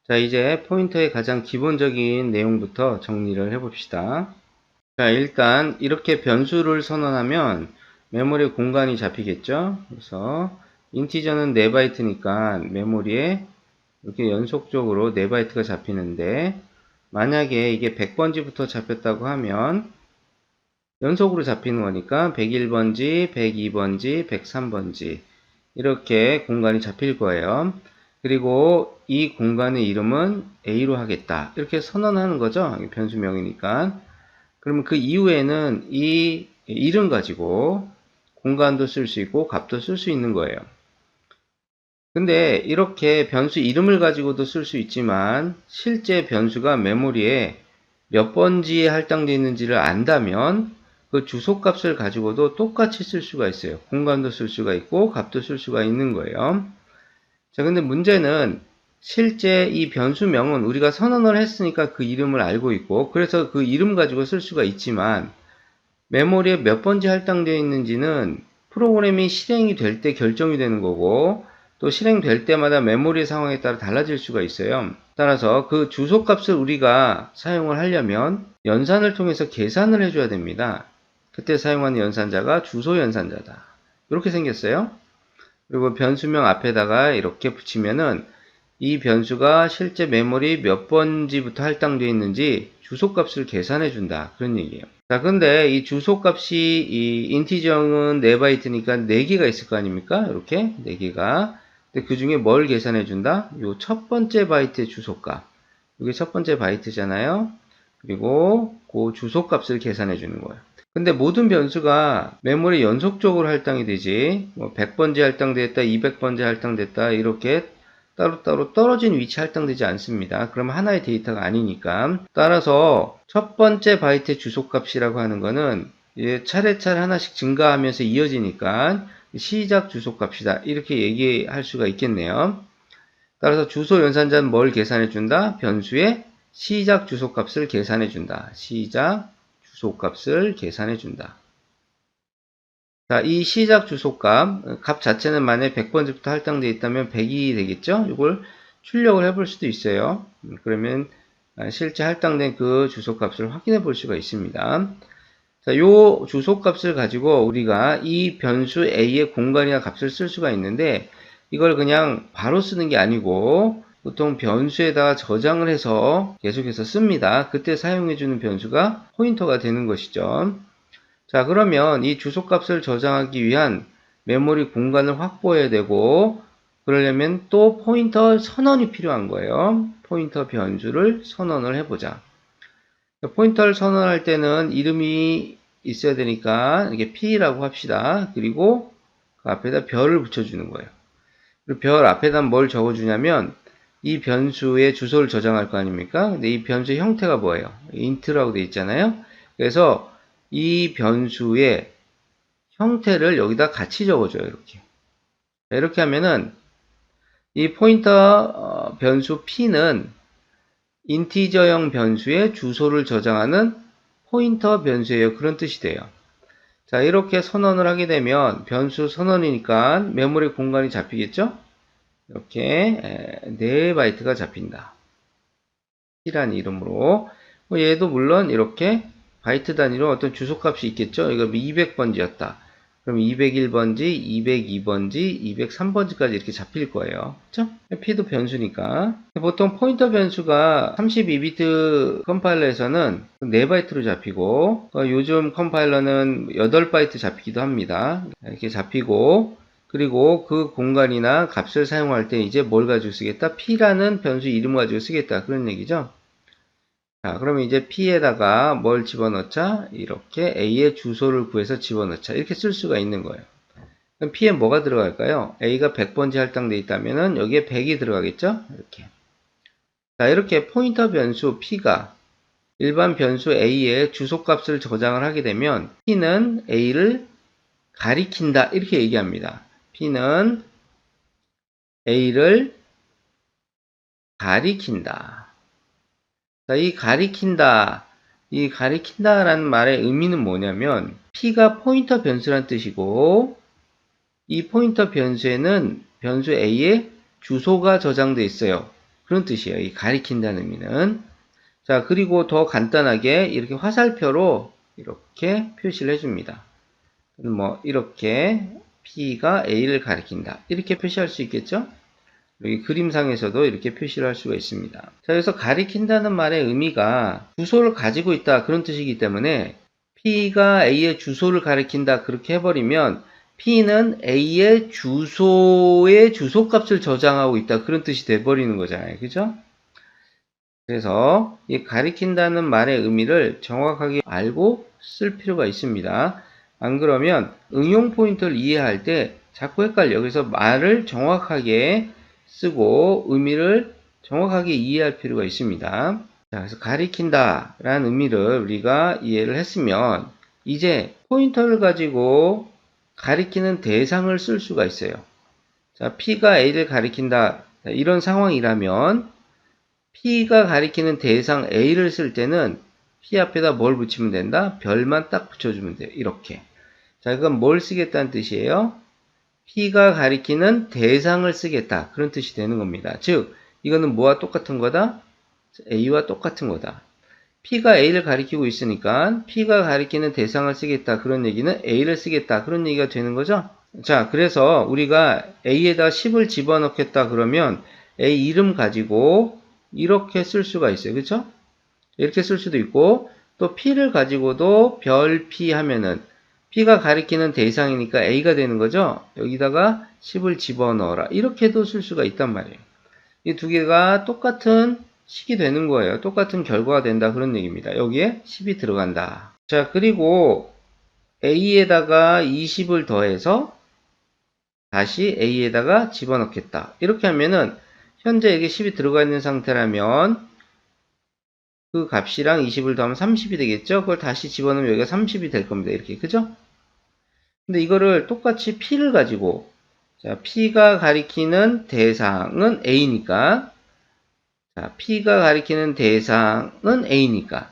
자, 이제 포인터의 가장 기본적인 내용부터 정리를 해봅시다. 자, 일단 이렇게 변수를 선언하면 메모리 공간이 잡히겠죠. 그래서 인티저는 4바이트니까 메모리에 이렇게 연속적으로 4바이트가 잡히는데, 만약에 이게 100번지부터 잡혔다고 하면 연속으로 잡히는 거니까 101번지, 102번지, 103번지 이렇게 공간이 잡힐 거예요. 그리고 이 공간의 이름은 A로 하겠다, 이렇게 선언하는 거죠. 변수명이니까. 그러면 그 이후에는 이 이름 가지고 공간도 쓸 수 있고 값도 쓸 수 있는 거예요. 근데 이렇게 변수 이름을 가지고도 쓸 수 있지만, 실제 변수가 메모리에 몇 번지에 할당되어 있는지를 안다면 그 주소값을 가지고도 똑같이 쓸 수가 있어요. 공간도 쓸 수가 있고 값도 쓸 수가 있는 거예요. 자, 근데 문제는 실제 이 변수명은 우리가 선언을 했으니까 그 이름을 알고 있고, 그래서 그 이름 가지고 쓸 수가 있지만, 메모리에 몇 번지 할당되어 있는지는 프로그램이 실행이 될 때 결정이 되는 거고, 또 실행될 때마다 메모리 상황에 따라 달라질 수가 있어요. 따라서 그 주소값을 우리가 사용을 하려면 연산을 통해서 계산을 해줘야 됩니다. 그때 사용하는 연산자가 주소 연산자다, 이렇게 생겼어요. 그리고 변수명 앞에다가 이렇게 붙이면은 이 변수가 실제 메모리 몇 번지부터 할당되어 있는지 주소값을 계산해 준다, 그런 얘기예요. 자, 근데 이 주소값이 이 인티저는 4바이트니까 4개가 있을 거 아닙니까? 이렇게 4개가. 근데 그 중에 뭘 계산해 준다? 요 첫 번째 바이트의 주소값. 이게 첫 번째 바이트잖아요. 그리고 그 주소값을 계산해 주는 거예요. 근데 모든 변수가 메모리 연속적으로 할당이 되지, 뭐 100번째 할당됐다, 200번째 할당됐다, 이렇게 따로따로 떨어진 위치 할당되지 않습니다. 그럼 하나의 데이터가 아니니까. 따라서 첫 번째 바이트의 주소값이라고 하는 거는 이제 차례차례 하나씩 증가하면서 이어지니까 시작 주소값이다, 이렇게 얘기할 수가 있겠네요. 따라서 주소 연산자는 뭘 계산해 준다? 변수의 시작 주소값을 계산해 준다. 시작 주소값을 계산해 준다. 자, 이 시작 주소값, 값 자체는 만약에 100번째부터 할당되어 있다면 100이 되겠죠? 이걸 출력을 해볼 수도 있어요. 그러면 실제 할당된 그 주소값을 확인해 볼 수가 있습니다. 자, 요 주소값을 가지고 우리가 이 변수 A의 공간이나 값을 쓸 수가 있는데, 이걸 그냥 바로 쓰는 게 아니고 보통 변수에다가 저장을 해서 계속해서 씁니다. 그때 사용해주는 변수가 포인터가 되는 것이죠. 자, 그러면 이 주소값을 저장하기 위한 메모리 공간을 확보해야 되고, 그러려면 또 포인터 선언이 필요한 거예요. 포인터 변수를 선언을 해보자. 포인터를 선언할 때는 이름이 있어야 되니까 이게 P라고 합시다. 그리고 그 앞에다 별을 붙여주는 거예요. 그리고 별 앞에다 뭘 적어주냐면 이 변수의 주소를 저장할 거 아닙니까? 근데 이 변수의 형태가 뭐예요? int라고 되어 있잖아요. 그래서 이 변수의 형태를 여기다 같이 적어줘요. 이렇게 하면은 이 포인터 변수 P는 인티저형 변수의 주소를 저장하는 포인터 변수예요, 그런 뜻이 돼요. 자, 이렇게 선언을 하게 되면 변수 선언이니까 메모리 공간이 잡히겠죠? 이렇게 4바이트가 잡힌다, P라는 이름으로. 얘도 물론 이렇게 바이트 단위로 어떤 주소값이 있겠죠? 이거 200번지였다. 그럼 201번지, 202번지, 203번지까지 이렇게 잡힐 거예요. 그쵸? P도 변수니까. 보통 포인터 변수가 32비트 컴파일러에서는 4바이트로 잡히고, 요즘 컴파일러는 8바이트 잡히기도 합니다. 이렇게 잡히고, 그리고 그 공간이나 값을 사용할 때 이제 뭘 가지고 쓰겠다? P라는 변수 이름 가지고 쓰겠다, 그런 얘기죠. 자, 그러면 이제 P에다가 뭘 집어넣자? 이렇게 A의 주소를 구해서 집어넣자, 이렇게 쓸 수가 있는 거예요. 그럼 P에 뭐가 들어갈까요? A가 100번째 할당되어 있다면 여기에 100이 들어가겠죠? 이렇게. 자, 이렇게 포인터 변수 P가 일반 변수 A의 주소값을 저장을 하게 되면 P는 A를 가리킨다, 이렇게 얘기합니다. P는 A를 가리킨다. 자, 이 가리킨다라는 말의 의미는 뭐냐면, P가 포인터 변수란 뜻이고, 이 포인터 변수에는 변수 A의 주소가 저장되어 있어요. 그런 뜻이에요. 이 가리킨다는 의미는. 자, 그리고 더 간단하게 이렇게 화살표로 이렇게 표시를 해줍니다. 뭐 이렇게 P가 A를 가리킨다. 이렇게 표시할 수 있겠죠? 여기 그림상에서도 이렇게 표시를 할 수가 있습니다. 자, 그래서 가리킨다는 말의 의미가 주소를 가지고 있다 그런 뜻이기 때문에 P가 A의 주소를 가리킨다 그렇게 해버리면 P는 A의 주소의 주소값을 저장하고 있다 그런 뜻이 돼버리는 거잖아요. 그죠? 그래서 이 가리킨다는 말의 의미를 정확하게 알고 쓸 필요가 있습니다. 안 그러면 응용 포인트를 이해할 때 자꾸 헷갈려. 그래서 말을 정확하게 쓰고 의미를 정확하게 이해할 필요가 있습니다. 자, 그래서 가리킨다 라는 의미를 우리가 이해를 했으면 이제 포인터를 가지고 가리키는 대상을 쓸 수가 있어요. 자, P가 A를 가리킨다. 이런 상황이라면 P가 가리키는 대상 A를 쓸 때는 P 앞에다 뭘 붙이면 된다? 별만 딱 붙여주면 돼요. 이렇게. 자, 이건 뭘 쓰겠다는 뜻이에요? P가 가리키는 대상을 쓰겠다. 그런 뜻이 되는 겁니다. 즉, 이거는 뭐와 똑같은 거다? A와 똑같은 거다. P가 A를 가리키고 있으니까 P가 가리키는 대상을 쓰겠다. 그런 얘기는 A를 쓰겠다. 그런 얘기가 되는 거죠. 자, 그래서 우리가 A에다 10을 집어넣겠다 그러면 A 이름 가지고 이렇게 쓸 수가 있어요. 그렇죠? 이렇게 쓸 수도 있고 또 P를 가지고도 별 P 하면은 P가 가리키는 대상이니까 A가 되는 거죠. 여기다가 10을 집어넣어라. 이렇게도 쓸 수가 있단 말이에요. 이 두 개가 똑같은 식이 되는 거예요. 똑같은 결과가 된다. 그런 얘기입니다. 여기에 10이 들어간다. 자, 그리고 A에다가 20을 더해서 다시 A에다가 집어넣겠다. 이렇게 하면은 현재 여기 10이 들어가 있는 상태라면 그 값이랑 20을 더하면 30이 되겠죠? 그걸 다시 집어넣으면 여기가 30이 될 겁니다. 이렇게. 그죠? 근데 이거를 똑같이 P를 가지고 자, P가 가리키는 대상은 A니까 자, P가 가리키는 대상은 A니까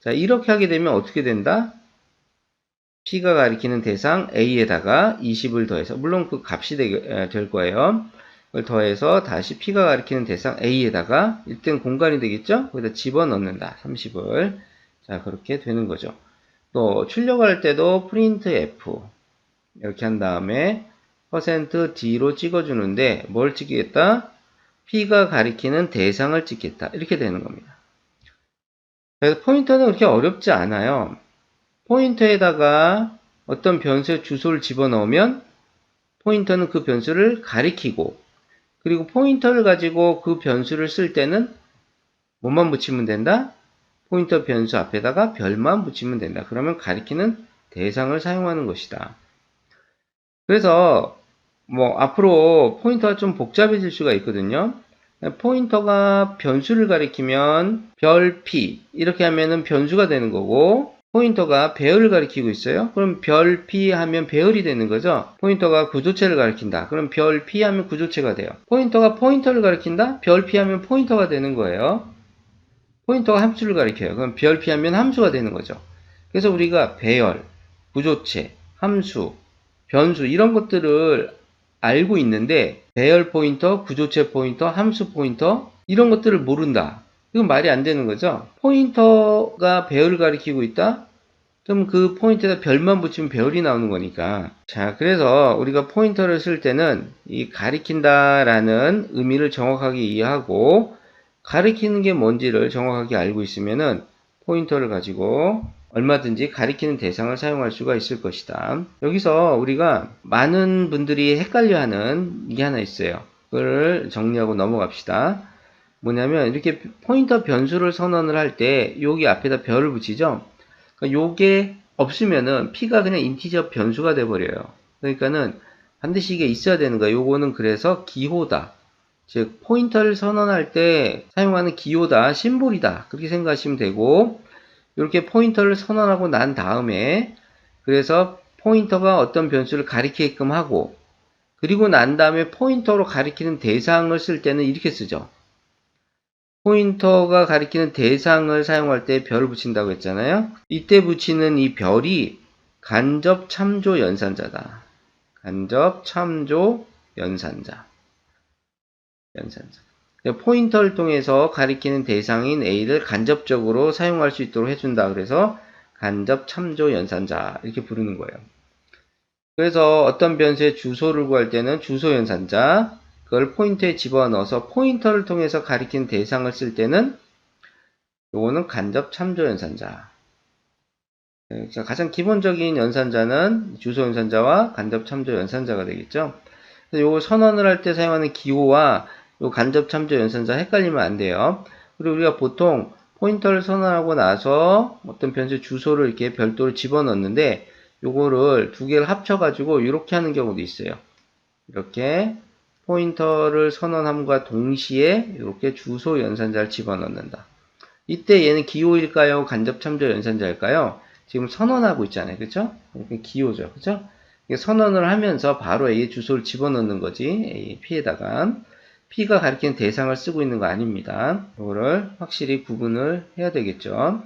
자, 이렇게 하게 되면 어떻게 된다? P가 가리키는 대상 A에다가 20을 더해서 물론 그 값이 될 거예요. 그걸 더해서 다시 P가 가리키는 대상 A에다가 일단 공간이 되겠죠? 거기다 집어넣는다. 30을. 자, 그렇게 되는 거죠. 또 출력할 때도 print F 이렇게 한 다음에 %D로 찍어주는데 뭘 찍겠다? P가 가리키는 대상을 찍겠다. 이렇게 되는 겁니다. 그래서 포인터는 그렇게 어렵지 않아요. 포인터에다가 어떤 변수의 주소를 집어넣으면 포인터는 그 변수를 가리키고 그리고 포인터를 가지고 그 변수를 쓸 때는 뭐만 붙이면 된다? 포인터 변수 앞에다가 별만 붙이면 된다. 그러면 가리키는 대상을 사용하는 것이다. 그래서 뭐 앞으로 포인터가 좀 복잡해질 수가 있거든요. 포인터가 변수를 가리키면 별 P 이렇게 하면은 변수가 되는 거고 포인터가 배열을 가리키고 있어요. 그럼 별 P 하면 배열이 되는 거죠. 포인터가 구조체를 가리킨다. 그럼 별 P 하면 구조체가 돼요. 포인터가 포인터를 가리킨다. 별 P 하면 포인터가 되는 거예요. 포인터가 함수를 가리켜요. 그럼 별 P 하면 함수가 되는 거죠. 그래서 우리가 배열, 구조체, 함수, 변수 이런 것들을 알고 있는데 배열 포인터, 구조체 포인터, 함수 포인터 이런 것들을 모른다. 이건 말이 안 되는 거죠. 포인터가 배열을 가리키고 있다? 그럼 그 포인트에다 별만 붙이면 배열이 나오는 거니까. 자, 그래서 우리가 포인터를 쓸 때는 이 가리킨다 라는 의미를 정확하게 이해하고 가리키는 게 뭔지를 정확하게 알고 있으면은 포인터를 가지고 얼마든지 가리키는 대상을 사용할 수가 있을 것이다. 여기서 우리가 많은 분들이 헷갈려하는 게 하나 있어요. 그걸 정리하고 넘어갑시다. 뭐냐면 이렇게 포인터 변수를 선언을 할 때 여기 앞에다 별을 붙이죠. 그러니까 요게 없으면은 P가 그냥 인티저 변수가 돼버려요. 그러니까는 반드시 이게 있어야 되는 거예요. 요거는 그래서 기호다. 즉 포인터를 선언할 때 사용하는 기호다, 심볼이다. 그렇게 생각하시면 되고 이렇게 포인터를 선언하고 난 다음에 그래서 포인터가 어떤 변수를 가리키게끔 하고 그리고 난 다음에 포인터로 가리키는 대상을 쓸 때는 이렇게 쓰죠. 포인터가 가리키는 대상을 사용할 때 별을 붙인다고 했잖아요. 이때 붙이는 이 별이 간접 참조 연산자다. 간접 참조 연산자. 포인터를 통해서 가리키는 대상인 A를 간접적으로 사용할 수 있도록 해준다. 그래서 간접 참조 연산자 이렇게 부르는 거예요. 그래서 어떤 변수의 주소를 구할 때는 주소 연산자, 그걸 포인터에 집어넣어서 포인터를 통해서 가리키는 대상을 쓸 때는 요거는 간접 참조 연산자. 가장 기본적인 연산자는 주소 연산자와 간접 참조 연산자가 되겠죠. 그래서 요거 선언을 할 때 사용하는 기호와 요 간접 참조 연산자 헷갈리면 안 돼요. 그리고 우리가 보통 포인터를 선언하고 나서 어떤 변수 주소를 이렇게 별도로 집어넣는데 요거를 두 개를 합쳐가지고 이렇게 하는 경우도 있어요. 이렇게 포인터를 선언함과 동시에 이렇게 주소 연산자를 집어넣는다. 이때 얘는 기호일까요? 간접 참조 연산자일까요? 지금 선언하고 있잖아요. 그쵸? 이렇게 기호죠. 그쵸? 선언을 하면서 바로 A 주소를 집어넣는 거지. A, P에다가. P가 가리키는 대상을 쓰고 있는 거 아닙니다. 이거를 확실히 구분을 해야 되겠죠.